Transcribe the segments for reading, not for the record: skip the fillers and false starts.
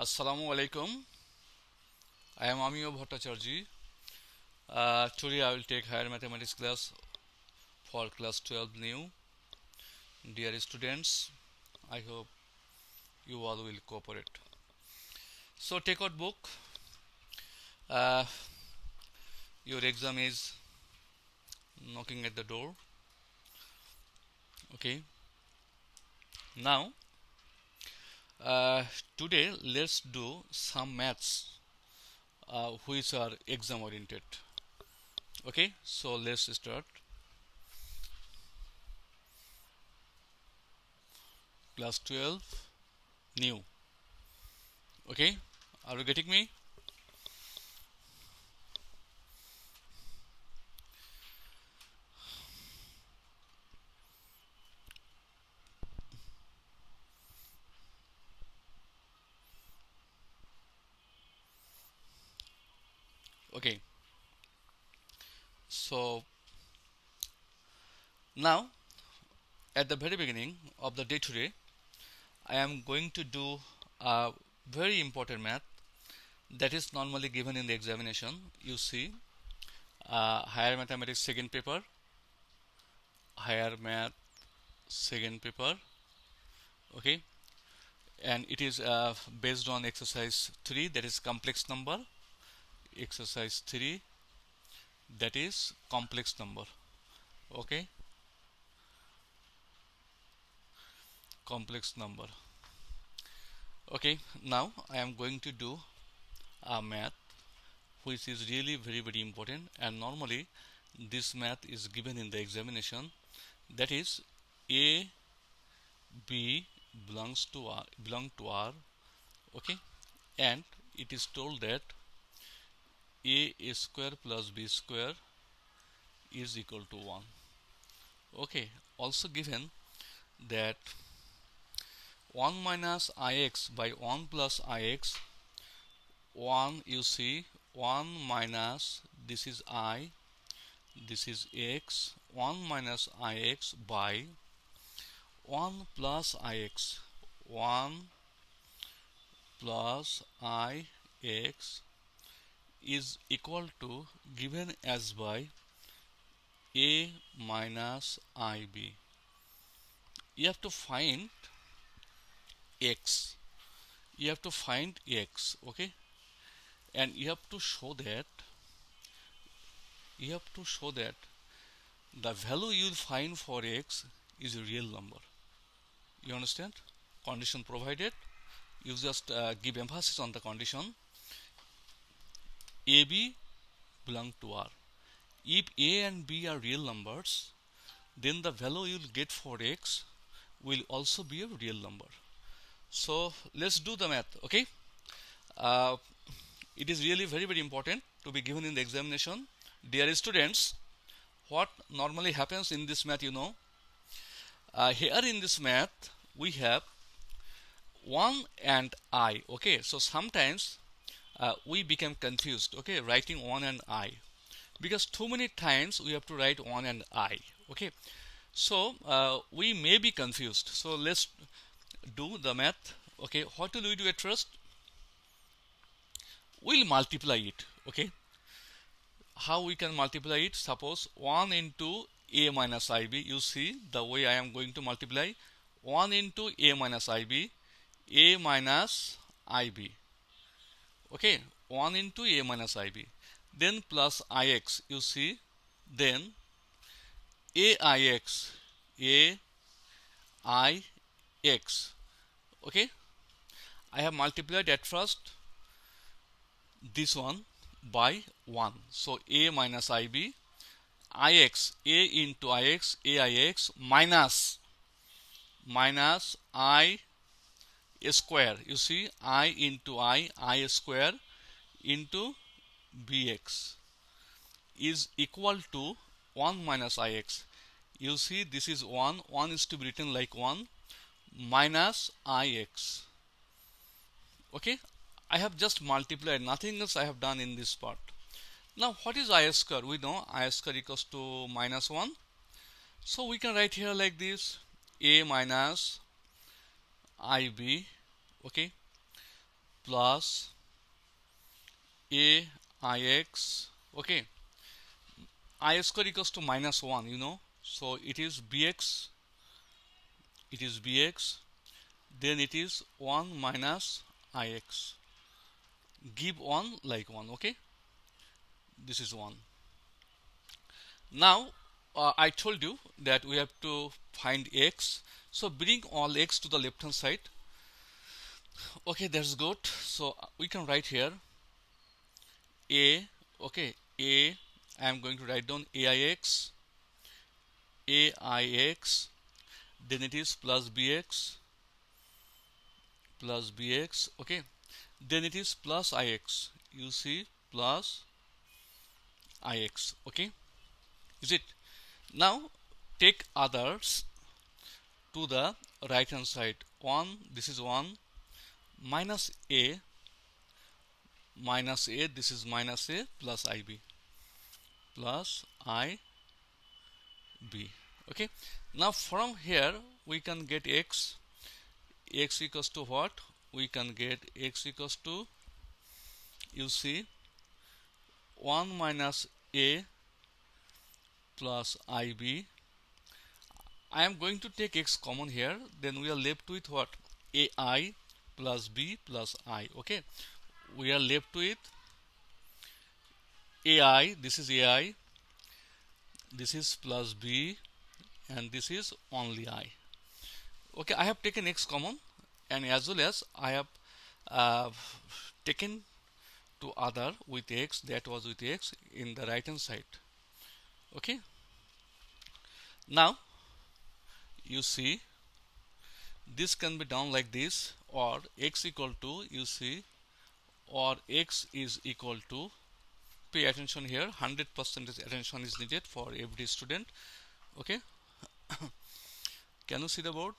Assalamu alaikum. I am Amiyo Bhattacharjee. Today I will take higher mathematics class for class 12 new. Dear students, I hope you all will cooperate. So take out book. Uh, your exam is knocking at the door. Okay. Now, uh, today let's do some maths which are exam oriented. Okay. So let's start. Class 12 new. Okay. Are you getting me? Okay. So now at the very beginning of the day today, I am going to do a very important math that is normally given in the examination. You see, higher mathematics second paper, higher math second paper, okay, and it is based on exercise 3, that is complex number. Exercise 3, that is complex number, okay, complex number. Okay, now I am going to do a math which is really very important, and normally this math is given in the examination, that is a b belong to r, okay, and it is told that a square plus b square is equal to 1. Okay, also given that 1 minus ix by 1 plus ix, 1, you see, 1 minus, this is I, this is x, 1 minus ix by 1 plus ix, 1 plus ix is equal to, given as by a minus ib. You have to find x, okay, and you have to show that the value you will find for x is a real number. You understand? Condition provided, you just give emphasis on the condition. AB belong to R. If A and B are real numbers, then the value you will get for x will also be a real number. So let's do the math. Okay, uh, it is really very important to be given in the examination. Dear students, what normally happens in this math, here in this math we have 1 and I. Okay, so sometimes we become confused, okay, writing 1 and I, because too many times we have to write 1 and I. Okay, so we may be confused. So let's do the math. Okay, what will we do at first? We'll multiply it. Okay, how we can multiply it? Suppose 1 into a minus ib. You see the way I am going to multiply. 1 into a minus ib, a minus ib. Okay, 1 into a minus ib, then plus ix. You see, then aix, aix. Okay, I have multiplied at first this one by 1. So a minus ib, ix, a into ix, aix minus I square. You see, I into I square into bx is equal to 1 minus ix. You see, this is 1 is to be written like 1 minus ix. Okay, I have just multiplied, nothing else I have done in this part. Now what is I square? We know I square equals to minus 1. So we can write here like this, a minus ib, okay, plus a ix. Okay, I square equals to minus 1, you know, so it is bx, then it is 1 minus ix. Give 1 like 1. Okay, this is 1. Now I told you that we have to find x, so bring all x to the left hand side. Okay, that's good. So we can write here a. Okay, a, I am going to write down aix, then it is plus bx, okay, then it is plus ix, you see, plus ix. Okay, is it? Now take others to the right hand side. 1, this is 1, minus a, this is minus a, plus ib, okay. Now from here we can get x equals to what? We can get x equals to, you see, 1 minus a plus ib. I am going to take x common here, then we are left with what? ai plus b plus I. Okay, we are left with ai, this is ai, this is plus b, and this is only I. Okay, I have taken x common, and as well as I have taken to other with x, that was with x in the right hand side. Okay, now you see this can be done like this, or x equal to, you see, or x is equal to, pay attention here, 100% attention is needed for every student. Okay, can you see the board?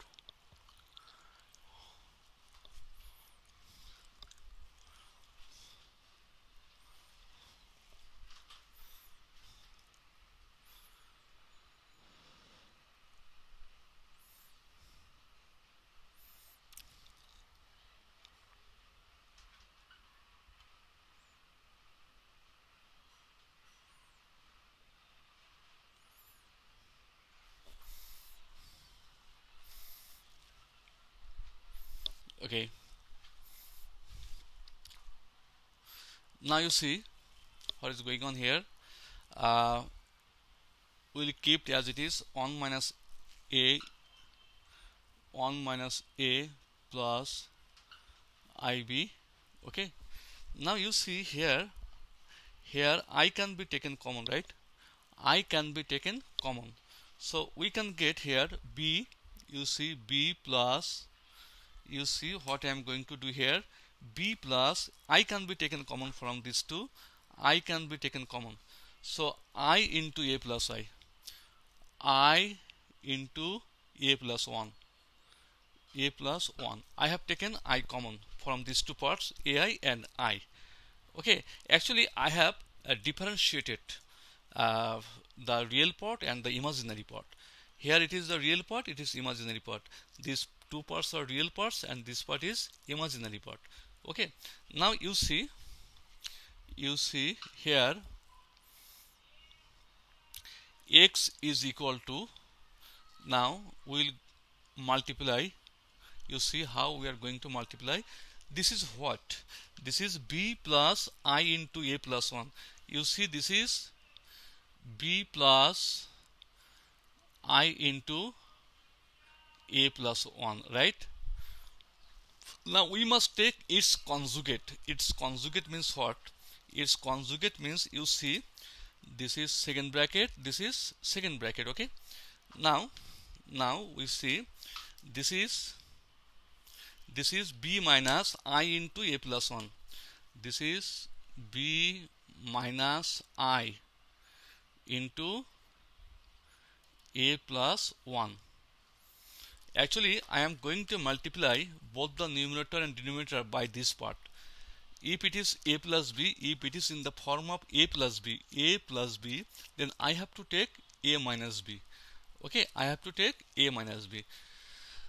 Okay, now you see what is going on here. We'll keep it as it is, 1 minus a plus ib. Okay, now you see here I can be taken common, right? I can be taken common, so we can get here b, you see, b plus, you see what I am going to do here, b plus, I can be taken common from these two, I can be taken common, so I into a plus I into a plus 1, I have taken I common from these two parts, ai and I. Okay, actually I have differentiated the real part and the imaginary part. Here it is the real part, it is imaginary part. These two parts are real parts and this part is imaginary part. Okay, now you see here x is equal to, now we will multiply. You see how we are going to multiply. This is what? This is b plus I into a plus 1. You see, this is b plus I into a plus 1, right? Now we must take its conjugate. Its conjugate means what? Its conjugate means, you see, this is second bracket, this is second bracket. Okay, now we see this is b minus I into a plus 1. This is b minus I into a plus 1. Actually I am going to multiply both the numerator and denominator by this part. If it is a plus b, if it is in the form of a plus b, then I have to take a minus b. Okay, I have to take a minus b.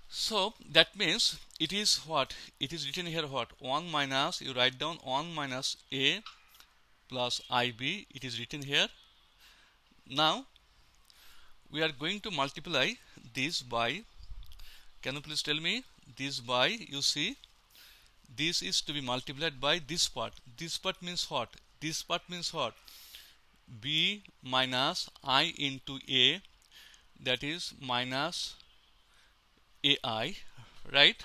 So that means it is what? It is written here what? 1 minus, you write down 1 minus A plus IB. It is written here. Now we are going to multiply this by, can you please tell me, this by, you see, this is to be multiplied by this part. This part means what? This part means what? B minus I into A, that is minus AI, right?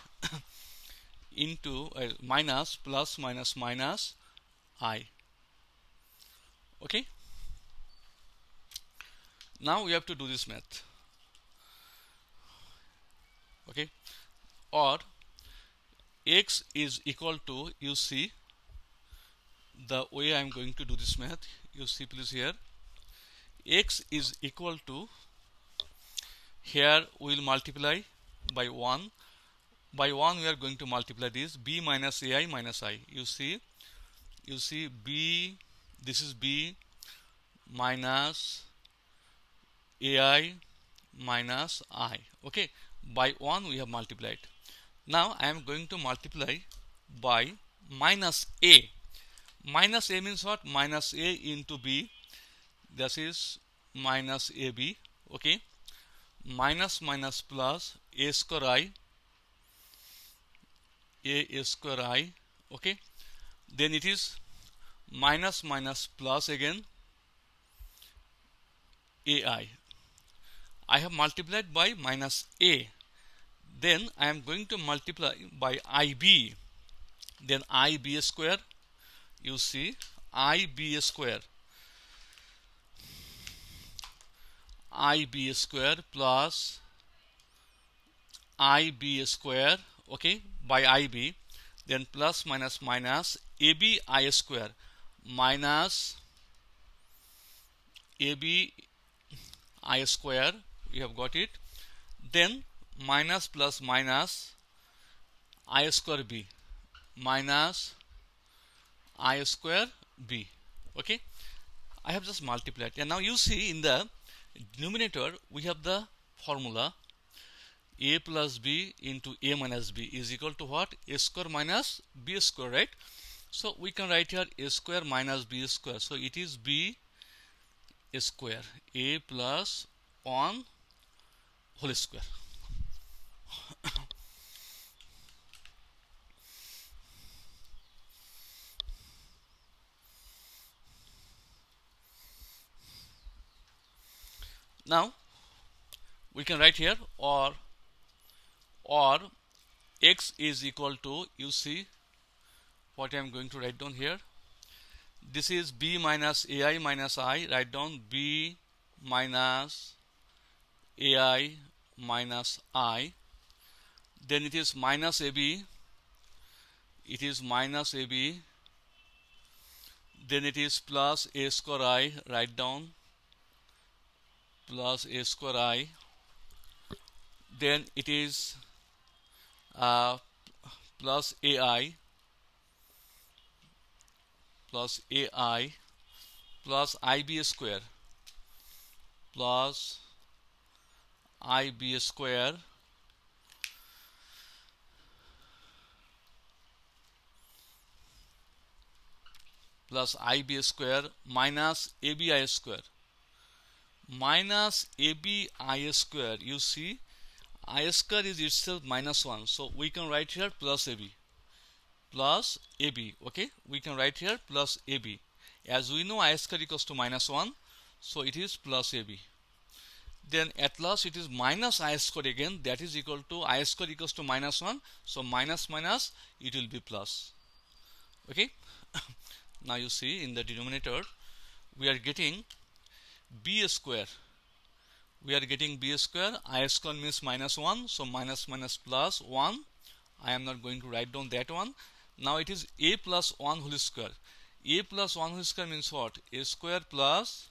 Into minus plus minus minus I. Okay, now we have to do this math. Okay, or x is equal to, you see, the way I am going to do this math, you see please here, x is equal to, here we will multiply by 1. By 1 we are going to multiply this b minus ai minus I. You see b, this is b minus ai minus I. Okay, by 1 we have multiplied. Now I am going to multiply by minus a. Minus a means what? Minus a into b, this is minus ab. Okay, minus minus plus a square I, a square I. Okay, then it is minus minus plus again ai. I have multiplied by minus a, then I am going to multiply by ib, then ib square. You see, ib square, ib square plus ib square, okay, by ib, then plus minus minus ab I square minus ab I square, we have got it, then minus plus minus I square b minus I square b. Okay, I have just multiplied, and now you see in the denominator we have the formula a plus b into a minus b is equal to what? A square minus b square, right? So we can write here a square minus b square. So it is b square, a plus 1 whole square. Now we can write here, or x is equal to, you see what I am going to write down here. This is b minus ai minus I. Write down b minus ai minus I. Then it is minus ab. It is minus ab. Then it is plus a square I. Write down plus a square I. Then it is plus ai plus ai plus ib square plus ib square plus ib square minus abi square minus abi square. You see, I square is itself minus 1, so we can write here plus ab, plus ab. Okay, we can write here plus ab. As we know, I square equals to minus 1, so it is plus ab. Then at last it is minus I square again, that is equal to I square equals to minus 1, so minus minus it will be plus. Okay, now you see in the denominator we are getting b square. We are getting b square. I square means minus 1, so minus minus plus 1. I am not going to write down that one. Now it is a plus 1 whole square. A plus 1 whole square means what? A square plus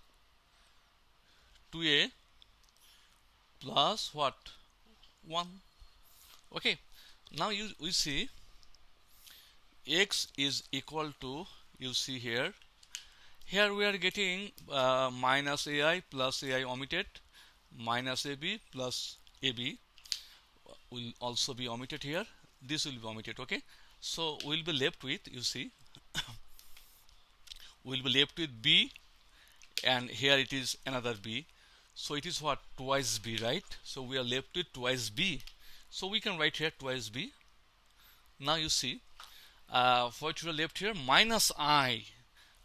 2a plus what? 1. Okay, now we see x is equal to, you see here we are getting minus ai plus ai omitted minus ab plus ab. will also be omitted here. This will be omitted. Okay, so we'll be left with, you see, we'll be left with b, and here it is another b, so it is what, twice b, right? So we are left with twice b, so we can write here twice b. Now you see, what you are left here, minus I.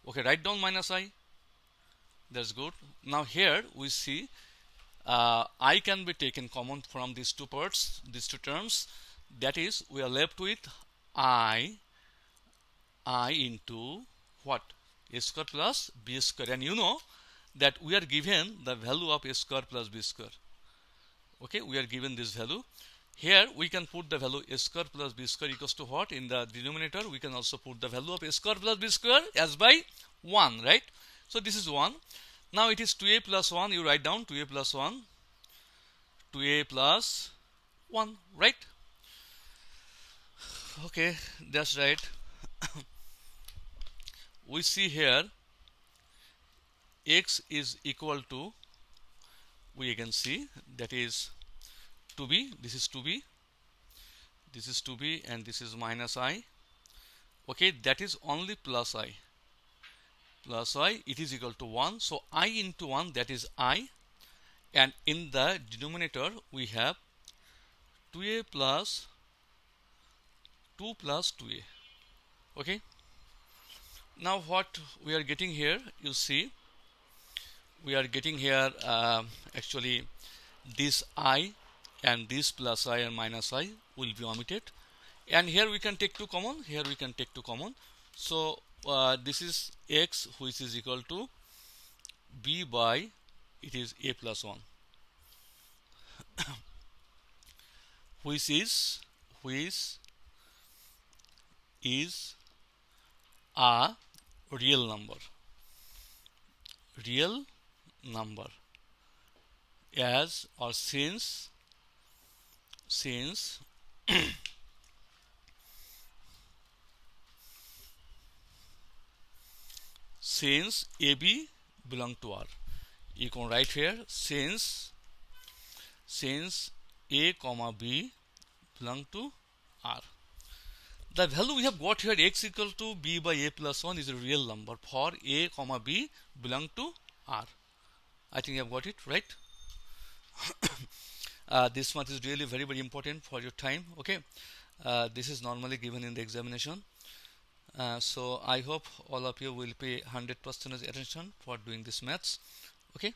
Okay, write down minus I. That's good. Now here we see I can be taken common from these two parts, these two terms. That is, we are left with I into what, a square plus b square, and you know that we are given the value of a square plus b square. Okay, we are given this value. Here we can put the value a square plus b square equals to what, in the denominator we can also put the value of a square plus b square as by 1, right? So this is 1. Now it is 2a plus 1, you write down 2a plus 1, 2a plus 1, right? Okay, that's right. We see here x is equal to, we can see that is 2b, this is 2b, this is 2b, and this is minus I. Okay, that is only plus I. Plus I, it is equal to 1. So I into 1, that is I. And in the denominator, we have 2a plus 2 plus 2a. Okay. Now what we are getting here, you see, we are getting here actually this I and this plus I and minus I will be omitted. And here we can take 2 common, here we can take 2 common. So this is x, which is equal to b by, it is a plus 1, which is a real number as or since since AB belong to R. You can write here since A comma B belong to R. The value we have got here, x equal to b by a plus 1, is a real number for a comma b belong to R. I think you have got it right. This much is really very, very important for your time. Okay, this is normally given in the examination. So I hope all of you will pay 100% attention for doing this maths. Okay.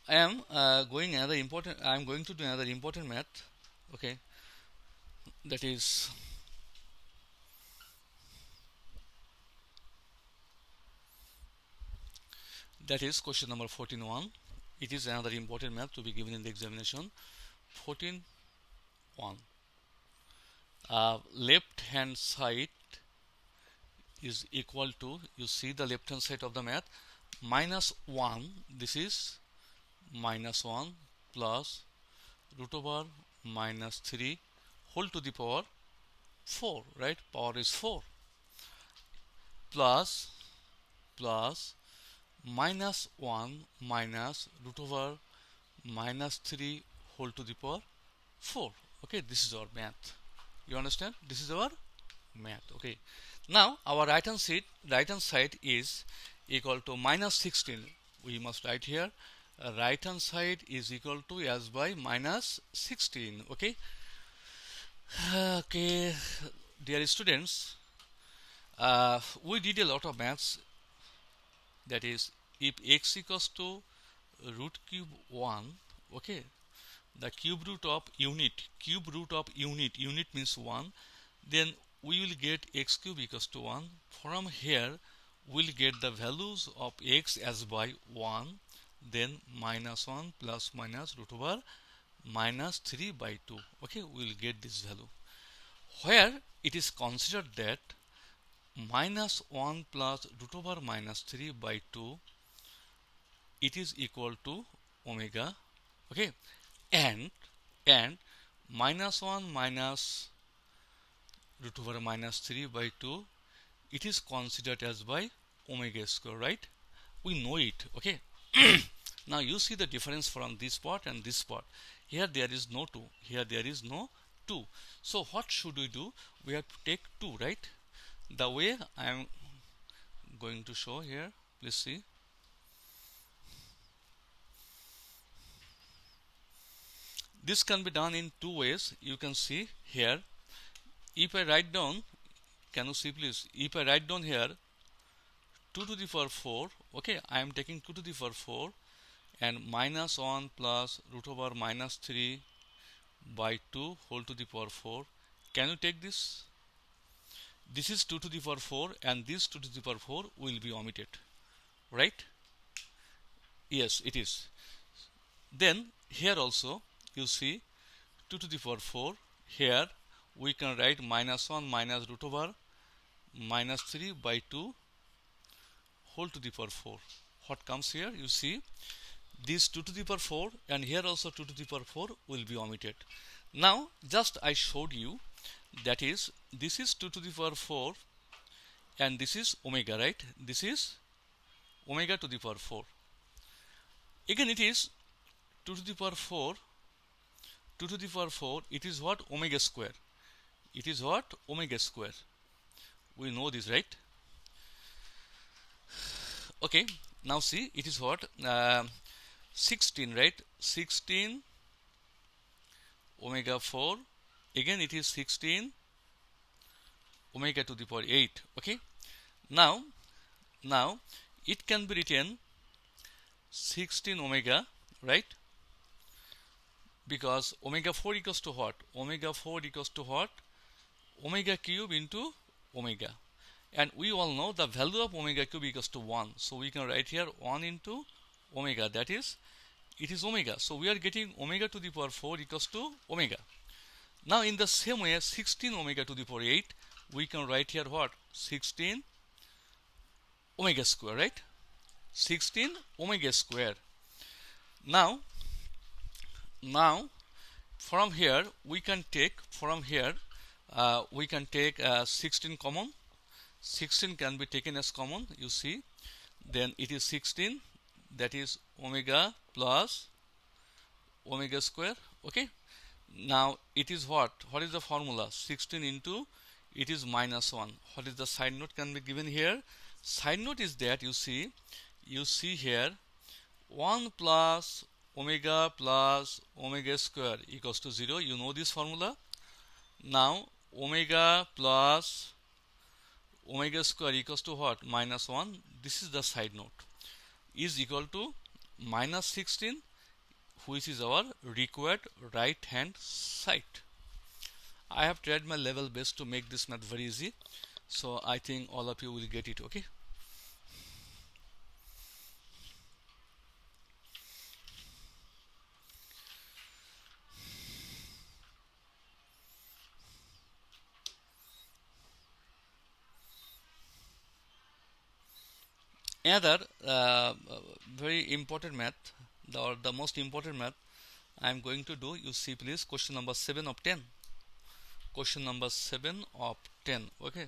I am going to do another important math. Okay, that is question number 14.1. It is another important math to be given in the examination. 14.1. Left hand side is equal to, you see the left hand side of the math, minus 1. This is minus 1 plus root over minus 3 whole to the power 4, right? Power is 4, plus minus 1 minus root over minus 3 whole to the power 4. Okay, this is our math. You understand? This is our math. Okay, now our right hand side is equal to minus 16. We must write here right hand side is equal to as by minus 16. Okay. Okay, dear students, we did a lot of maths. That is, if x equals to root cube 1, okay, the cube root of unit means 1, then we will get x cube equals to 1. From here we'll get the values of x as by 1, then minus 1 plus minus root over minus 3 by 2. Okay, we will get this value, where it is considered that minus 1 plus root over minus 3 by 2, it is equal to omega. Okay, and minus 1 minus root over minus 3 by 2 it is considered as by omega square, right? We know it, okay? Now you see the difference from this part and this part. Here there is no 2, here there is no 2. So what should we do? We have to take 2, right? The way I am going to show here, please see. This can be done in two ways. You can see here, if I write down, can you see please, if I write down here 2 to the power 4, okay, I am taking 2 to the power 4 and minus 1 plus root over minus 3 by 2 whole to the power 4. Can you take this? This is 2 to the power 4 and this 2 to the power 4 will be omitted, right? Yes, it is. Then here also you see 2 to the power 4. Here we can write minus 1 minus root over minus 3 by 2 whole to the power 4. What comes here? You see this 2 to the power 4 and here also 2 to the power 4 will be omitted. Now just I showed you, that is, this is 2 to the power 4 and this is omega, right? This is omega to the power 4. Again it is 2 to the power 4, 2 to the power 4, it is what? Omega square. It is what? Omega square. We know this, right? Okay, now see, it is what? 16, right? 16 omega 4. Again it is 16 omega to the power 8. Okay, now it can be written 16 omega, right? Because omega 4 equals to what? Omega 4 equals to what? Omega cube into omega. And we all know the value of omega cube equals to 1. So we can write here 1 into omega. That is, it is omega. So we are getting omega to the power 4 equals to omega. Now in the same way, 16 omega to the power 8, we can write here what? 16 omega square, right? 16 omega square. Now from here we can take, 16 common. 16 can be taken as common, you see. Then it is 16, that is omega plus omega square. Okay, now it is what is the formula? 16 into, it is minus 1. What is the side note can be given here? Side note is that you see here 1 plus omega square equals to 0. You know this formula. Now omega plus omega square equals to what? Minus 1. This is the side note, is equal to minus 16, which is our required right hand side. I have tried my level best to make this math very easy, so I think all of you will get it. Okay, another very important math, the most important math I am going to do. You see please, question number 7 of 10. Question number 7 of 10. Okay,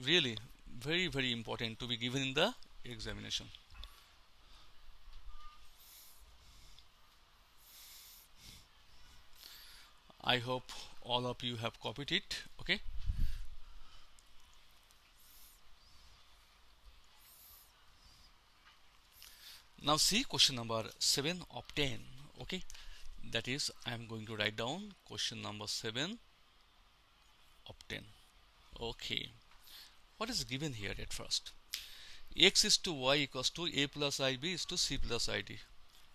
really very important to be given in the examination. I hope all of you have copied it. Okay, now see question number 7 of 10. Okay, that is, I am going to write down question number 7 of 10. Okay, what is given here at first? X is to y equals to a plus ib is to c plus id.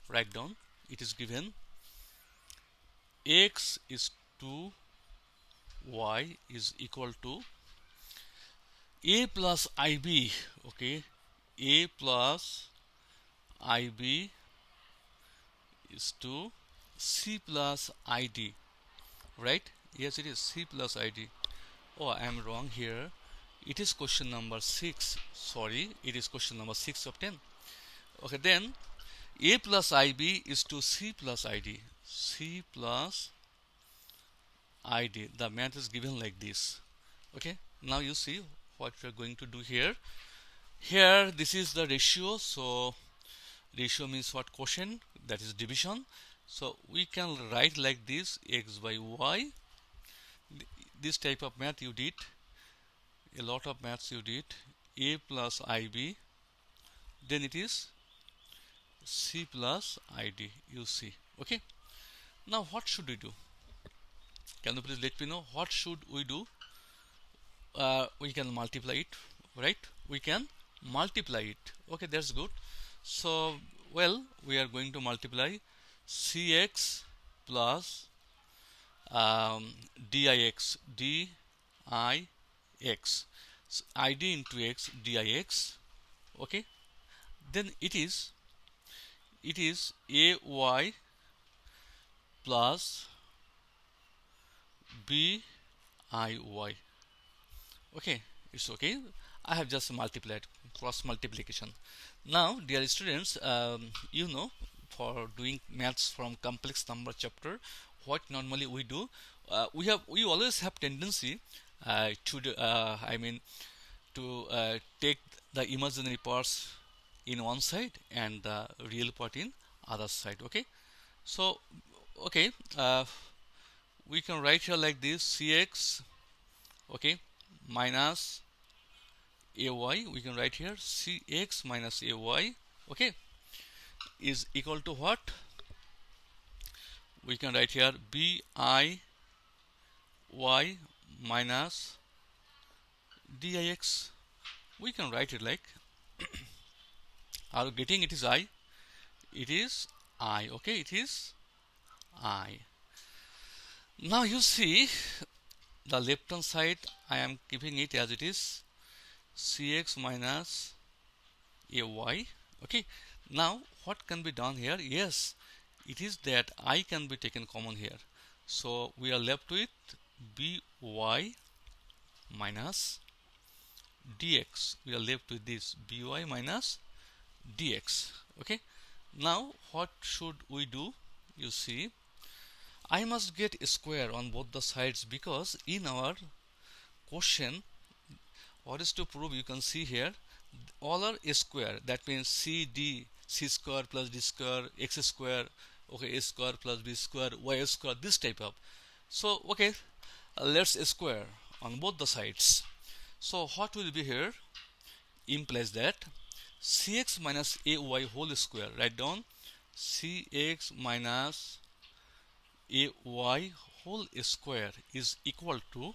Write down, it is given x is to y is equal to a plus ib. Okay, a plus ib is to c plus id, right? Yes, it is c plus id. Oh, I am wrong here. It is question number 6. Sorry, it is question number 6 of 10. Okay, then a plus ib is to c plus id. C plus id. The math is given like this. Okay, now you see what we are going to do here. Here this is the ratio, so ratio means what? Quotient, that is division. So we can write like this: x by y. This type of math you did, a lot of maths you did. A plus ib, then it is c plus id, you see. Okay, now what should we do? Can you please let me know what should we do? We can multiply it, right? We can multiply it. Okay, that's good. So well, we are going to multiply cx plus dix, dix, so id into x dix. Okay, then it is ay plus biy. Okay, it's okay. I have just multiplied, cross multiplication. Now dear students, you know, for doing maths from complex number chapter, what normally we do, we always have tendency to do, to take the imaginary parts in one side and the real part in other side. Okay, so okay, we can write here like this: cx, okay, minus ay. We can write here cx minus ay, okay, is equal to what? We can write here biy minus dix. We can write it like, are you getting? It is I, it is I, okay, it is I. Now you see the left hand side, I am keeping it as it is, cx minus ay. Okay, now what can be done here? Yes, it is that I can be taken common here, so we are left with by minus dx. We are left with this by minus dx. Okay, now what should we do? You see, I must get a square on both the sides, because in our question, what is to prove? You can see here, all are a square. That means c square plus d square, x square, okay, a square plus b square, y square, this type of. So okay, let's square on both the sides. So what will be here? Implies that cx minus ay whole square. Write down cx minus ay whole square is equal to,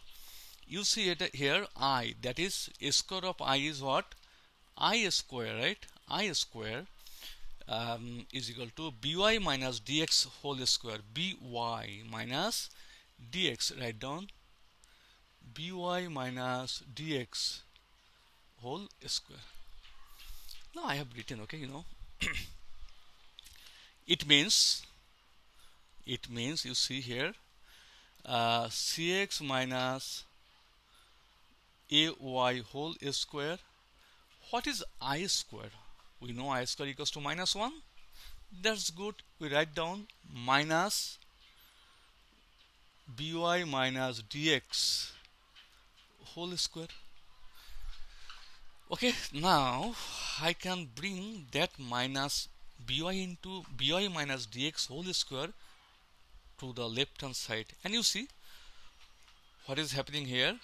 you see it here, I, that is a square of I is what? I square, right? I square is equal to by minus dx whole square. By minus dx, write down by minus dx whole square. Now I have written, okay, you know, it means you see here, cx minus ay whole square. What is I square? We know I square equals to minus 1. That's good. We write down minus by minus dx whole square. Okay, now I can bring that minus by into by minus dx whole square to the left hand side, and you see what is happening here.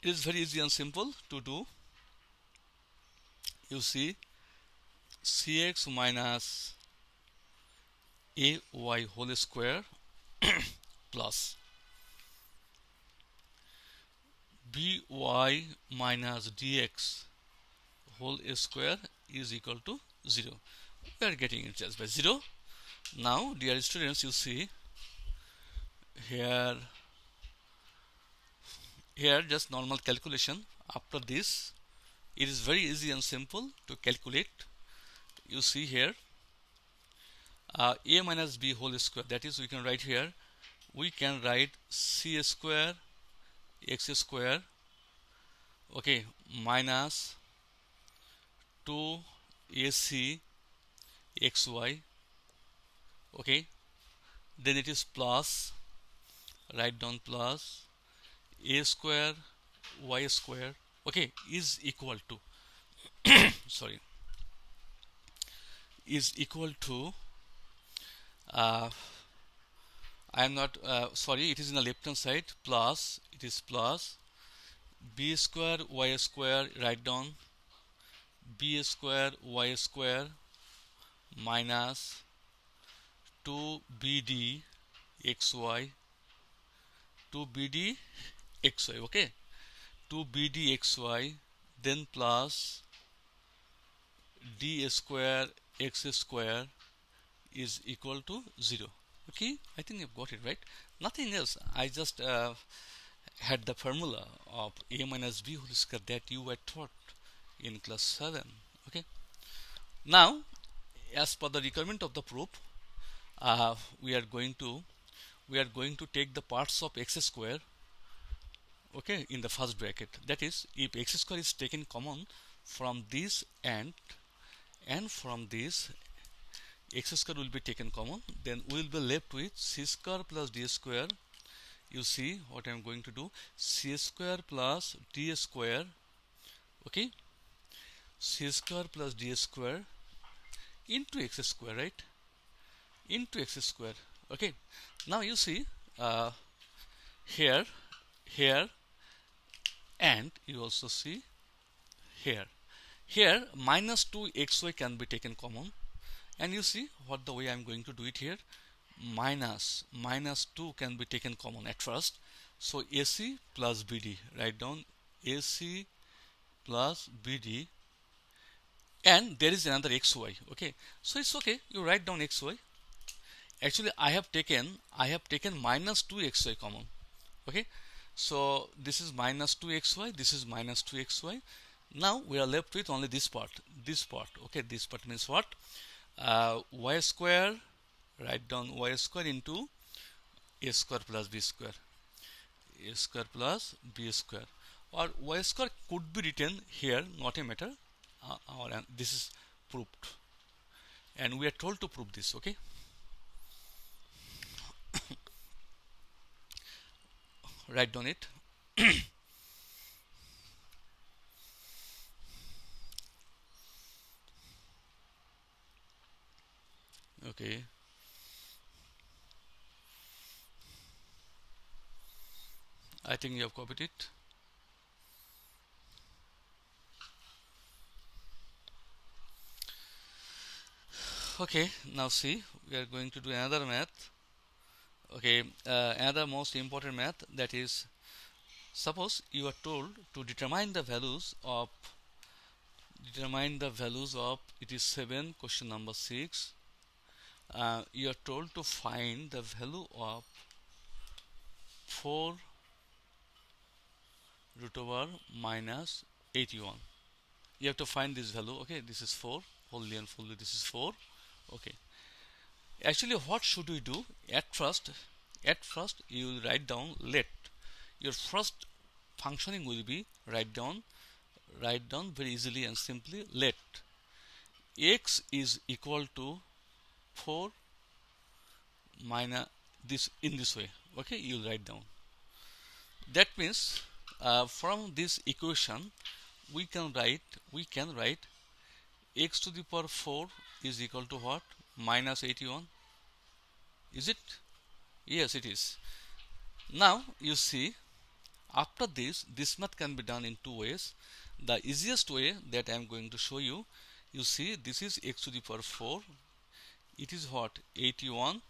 It is very easy and simple to do. You see, cx minus ay whole square plus by minus dx whole square is equal to 0. We are getting it just by 0. Now dear students, you see here just normal calculation. After this, it is very easy and simple to calculate. You see here, a minus b whole square, that is, we can write here, we can write c square x square, okay, minus 2ac xy, okay, then it is plus, write down plus a square y square, okay, is equal to sorry, is equal to uh, I am not sorry, it is in the left hand side, plus, it is plus b square y square, write down b square y square minus 2bd xy, 2bd xy, okay, 2bd xy, then plus d square x square is equal to 0. Okay, I think you've got it right. Nothing else. I just had the formula of a minus b whole square that you were taught in class 7. Okay, now as per the requirement of the proof, uh, we are going to take the parts of x square, okay, in the first bracket. That is, if x square is taken common from this and from this, x square will be taken common, then we will be left with c square plus d square. You see what I am going to do, c square plus d square, okay, c square plus d square into x square, right, into x square. Okay, now you see here, here, and you also see here. Here minus 2xy can be taken common, and you see what the way I am going to do it here. Minus 2 can be taken common at first, so AC plus BD, write down AC plus BD, and there is another xy. Okay, so it's okay, you write down xy. Actually I have taken minus 2xy common. Okay, so this is minus 2xy, this is minus 2xy. Now we are left with only this part. Okay, this part means what? Y square, write down y square into a square plus b square, a square plus b square, or y square could be written here, not a matter, this is proved, and we are told to prove this. Okay, write down it. Okay, I think you have copied it. Okay, now see, we are going to do another math. Okay, another most important math, that is, suppose you are told to determine the values of it is 7, question number 6. You are told to find the value of 4 root over minus 81. You have to find this value. Okay, this is 4 wholly and fully, this is 4. Okay, actually what should we do? At first you will write down, let your first functioning will be write down very easily and simply, let x is equal to 4 minus this, in this way. Okay, you will write down. That means from this equation we can write x to the power 4 is equal to what? Minus 81. Is it? Yes, it is. Now you see, after this math can be done in two ways. The easiest way that I am going to show you, you see, this is x to the power 4, it is what? 81.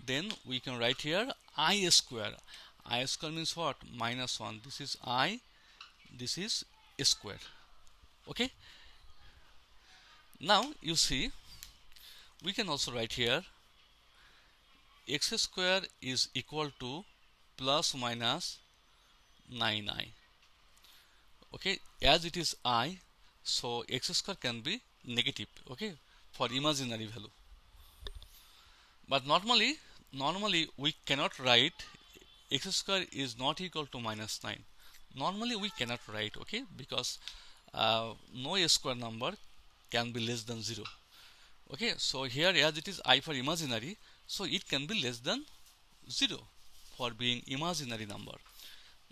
Then we can write here I square. I square means what? Minus 1. This is I, this is square. Okay, now you see, we can also write here x square is equal to plus minus 9i. Okay, as it is I, so x square can be negative, okay, for imaginary value. But normally we cannot write x square is not equal to minus 9. Normally we cannot write, okay, because no square number can be less than 0. Okay, so here as it is I for imaginary, so it can be less than 0 for being imaginary number.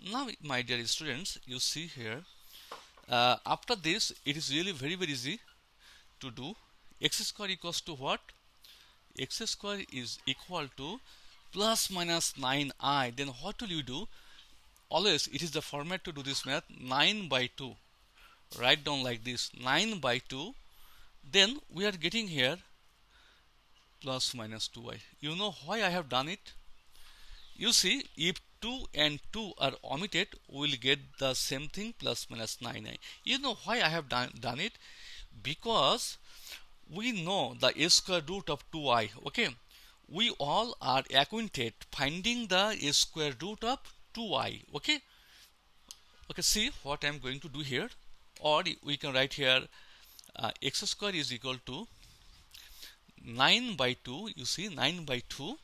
Now my dear students, you see here, after this it is really very easy to do. X square equals to what? X square is equal to plus minus 9i. Then what will you do? Always it is the format to do this math. 9 by 2, write down like this, 9 by 2. Then we are getting here plus minus 2i. You know why I have done it? You see, if 2 and 2 are omitted, we will get the same thing, plus minus 9i. You know why I have done it? Because we know the square root of 2i. Okay, we all are acquainted finding the square root of 2i. Okay, see what I am going to do here. Or we can write here x square is equal to 9 by 2. You see, 9 by 2.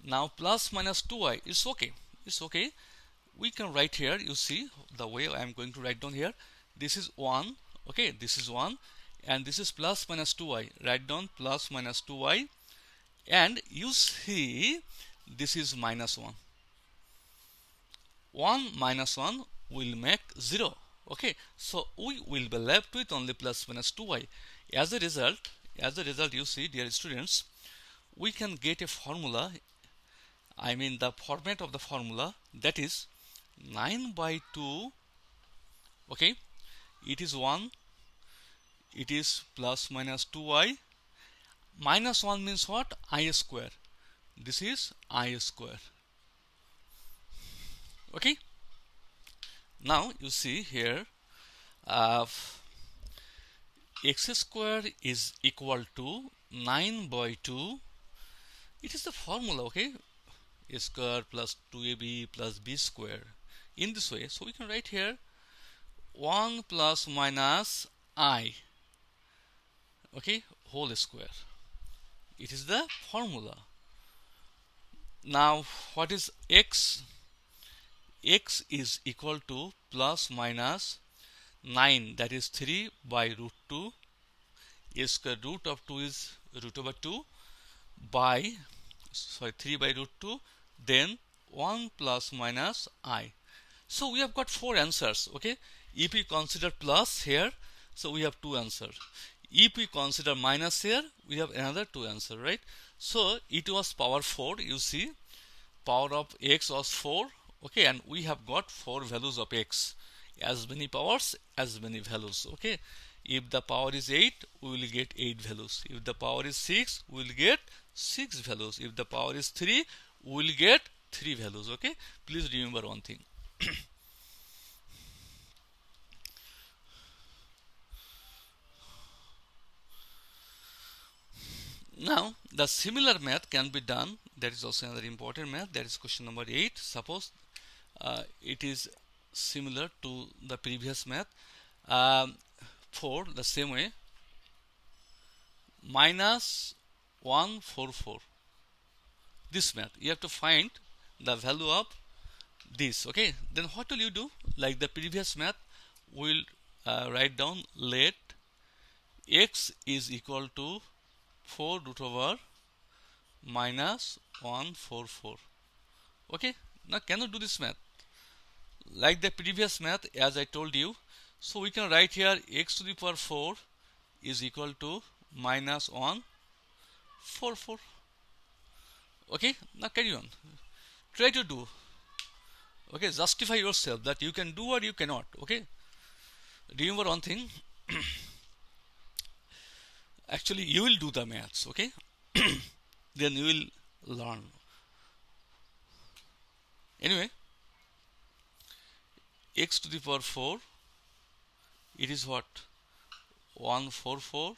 Now plus minus 2i, it's okay. We can write here, you see the way I am going to write down here. This is 1, okay, this is 1, and this is plus minus 2i. Write down plus minus 2i, and you see this is minus 1. 1 minus 1 will make 0. Okay, so we will be left with only plus minus 2i. As a result, you see, dear students, we can get a formula. I mean the format of the formula, that is 9 by 2. Okay, it is 1, it is plus minus 2i. Minus 1 means what? I square. This is I square. Okay, now you see here x square is equal to 9 by 2. It is the formula, okay, a square plus 2ab plus b square, in this way. So we can write here 1 plus minus I, okay, whole square. It is the formula. Now what is x? X is equal to plus minus 9, that is 3 by root 2. A square root of 2 is root over 2 by 3 by root 2, then 1 plus minus I. So we have got 4 answers. Okay, if we consider plus here, so we have 2 answers. If we consider minus here, we have another 2 answers, right? So it was power 4. You see, power of x was 4. Okay, and we have got 4 values of x. As many powers, as many values. Okay, if the power is 8, we will get 8 values. If the power is 6, we will get 6 values. If the power is 3, we will get 3 values. Okay, please remember one thing. Now the similar math can be done. That is also another important math. That is question number 8. Suppose it is similar to the previous math. For the same way, minus 144. This math, you have to find the value of this. Okay, then what will you do? Like the previous math, we'll write down let x is equal to 4 root over minus 144. Okay, now can you do this math like the previous math as I told you? So we can write here x to the power 4 is equal to minus 144. Okay, now carry on, try to do. Okay, justify yourself that you can do or you cannot. Okay, remember one thing. Actually you will do the maths. Okay, then you will learn. Anyway, x to the power 4, it is what? 144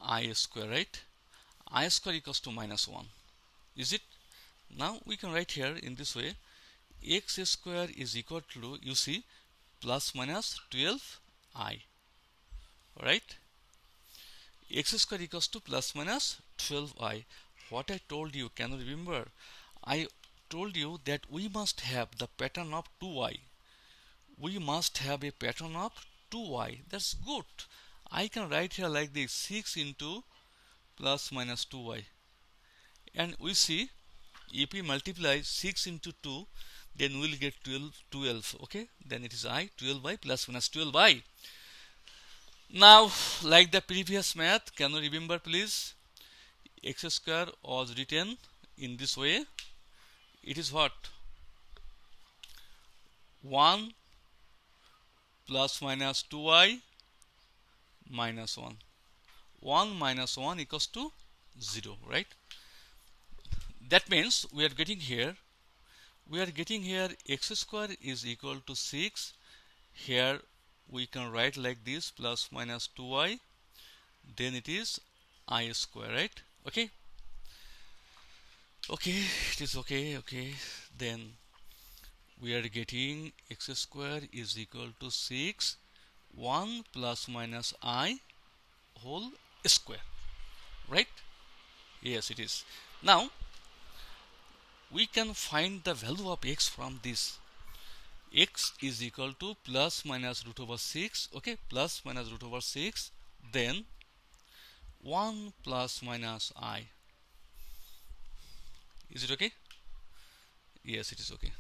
I square, right? I square equals to minus 1, is it? Now we can write here in this way, x square is equal to, you see, plus minus 12i, right? X square equals to plus minus 12i. What I told you, can you remember? I told you that we must have the pattern of 2i. We must have a pattern of 2i. That's good. I can write here like this, 6 into plus minus 2i. And we see, if we multiply 6 into 2, then we'll get 12. Okay, then it is I 12i plus minus 12i. Now, like the previous math, can you remember please? X square was written in this way. It is what? 1 plus minus 2i minus 1. 1 minus 1 equals to 0, right? That means we are getting here x square is equal to 6. Here we can write like this, plus minus 2i, then it is I square, right? Okay, it is okay. Then we are getting x square is equal to 6, 1 plus minus I whole square, right? Yes, it is. Now we can find the value of x from this. X is equal to plus minus root over 6. Okay, plus minus root over 6, then 1 plus minus I. Is it okay? Yes, it is okay.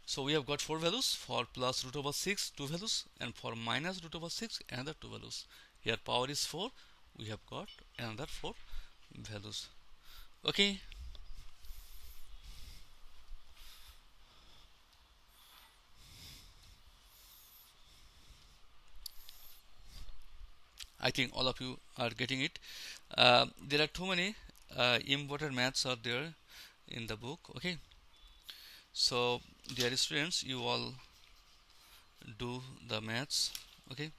So we have got 4 values. For plus root over 6, 2 values, and for minus root over 6, another 2 values. Here power is 4, we have got another 4 values. Okay, I think all of you are getting it. There are too many important maths are there in the book. Okay, so dear students, you all do the maths. Okay,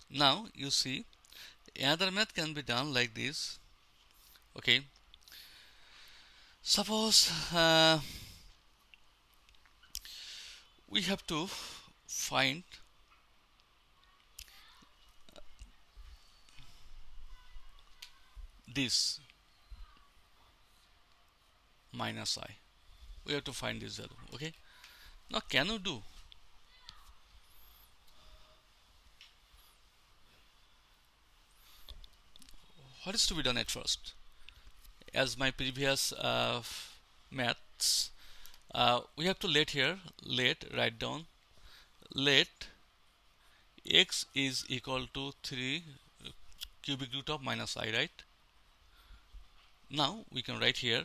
now you see another math can be done like this. Okay, suppose we have to find this minus I. We have to find this value. Okay, now can you do? What is to be done at first? As my previous maths, we have to write down, let x is equal to 3 cubic root of minus I, right? Now we can write here,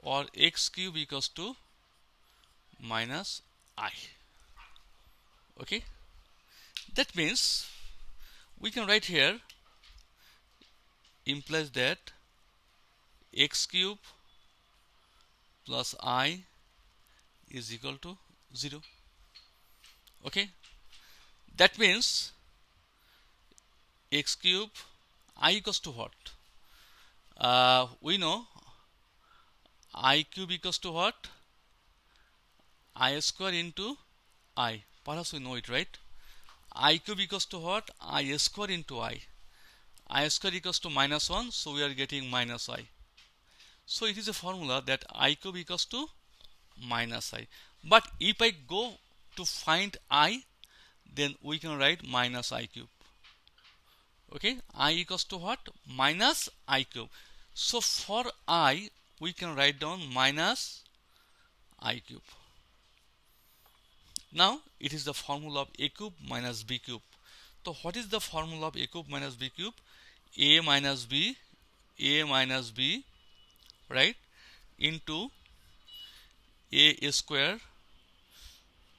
or x cube equals to minus I. Okay, that means we can write here, implies that x cube plus I is equal to 0. Okay, that means x cube I equals to what? We know I cube equals to what? I square into I. Perhaps we know it, right? I cube equals to what? I square into I. I square equals to minus 1, so we are getting minus I. So it is a formula that I cube equals to minus I. But if I go to find I, then we can write minus I cube. Okay, I equals to what? Minus I cube. So for I, we can write down minus I cube. Now it is the formula of a cube minus b cube. So what is the formula of a cube minus b cube? A minus b, right, into a square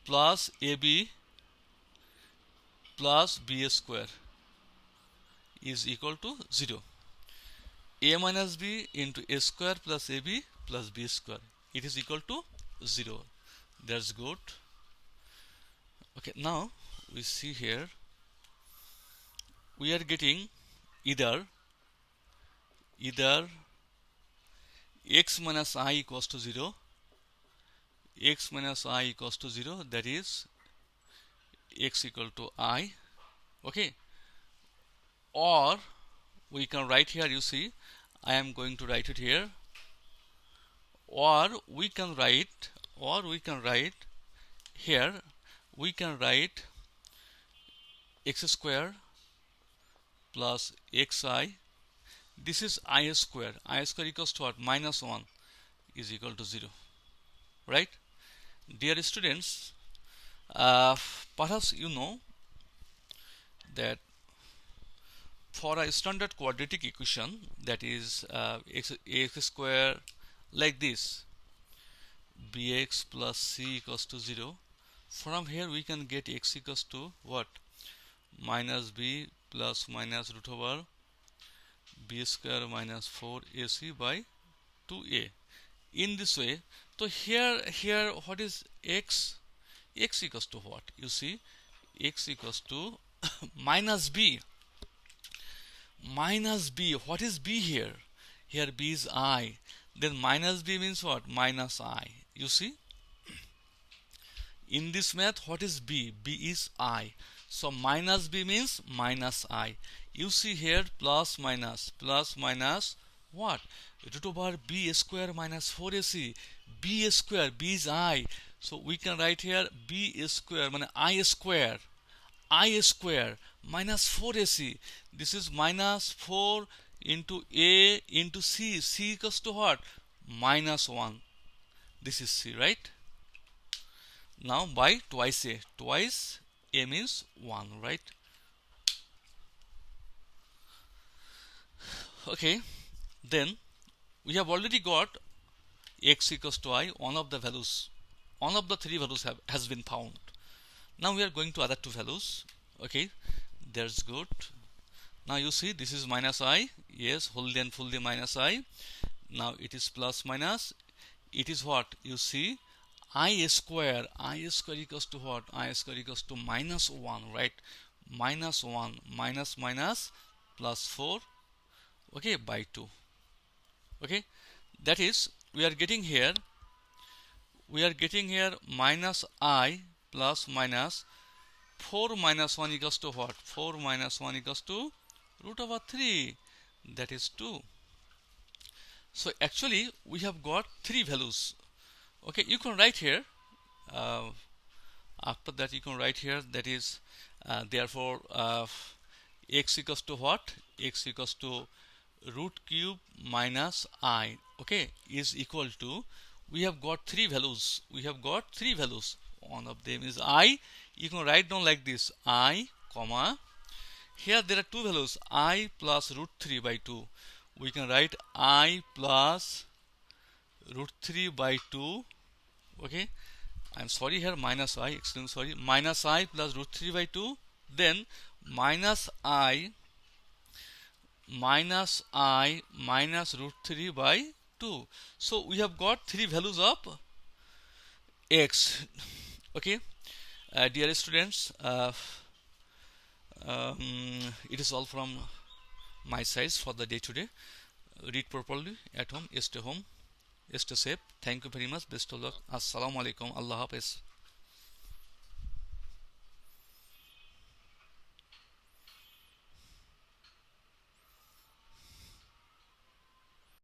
plus ab plus b square is equal to 0. A minus b into a square plus ab plus b square, it is equal to 0. That's good. Okay, now we see here we are getting either x minus I equals to 0, that is x equal to I. Okay, or we can write here, you see, I am going to write it here, or we can write here we can write x square plus xi. This is I square. I square equals to what? Minus 1 is equal to 0. Right? Dear students, perhaps you know that for a standard quadratic equation, that is x square like this, bx plus c equals to 0, from here we can get x equals to what? Minus b plus minus root over b square minus 4ac by 2a. In this way, so here what is x? X equals to what? You see, x equals to minus b. Minus b. What is b here? Here b is I. Then minus b means what? Minus I. You see, in this math, what is b? B is I. So minus b means minus I. You see here plus minus what? Root over b square minus 4ac. B square, b is I. So we can write here b square means I square minus 4ac. This is minus 4 into a into c. C equals to what? Minus 1. This is c, right? Now by twice a. Twice a means 1, right? Okay. Then we have already got x equals to I. One of the values, one of the three values has been found. Now we are going to other two values. Okay, that's good. Now you see this is minus I. Yes, wholly and fully minus I. Now it is plus minus. It is what? You see, I square equals to what? I square equals to minus 1, right? Minus 1 minus plus 4, okay, by 2. Okay, that is we are getting here minus I plus minus 4 minus 1 equals to what? 4 minus 1 equals to root over 3, that is 2. So actually we have got three values. Okay, you can write here, after that you can write here, that is therefore x equals to what? X equals to root cube minus I, okay, is equal to, we have got three values. One of them is I. You can write down like this, I comma, here there are two values, I plus root 3 by 2. We can write I plus root 3 by 2. Okay, I'm sorry, here minus I, minus I plus root 3 by 2. Then minus I minus root 3 by 2. So we have got three values of x. Okay, dear students, it is all from my side for the day today. Read properly at home, stay home, stay safe. Thank you very much. Best of luck. Assalamu alaikum. Allah Hafiz.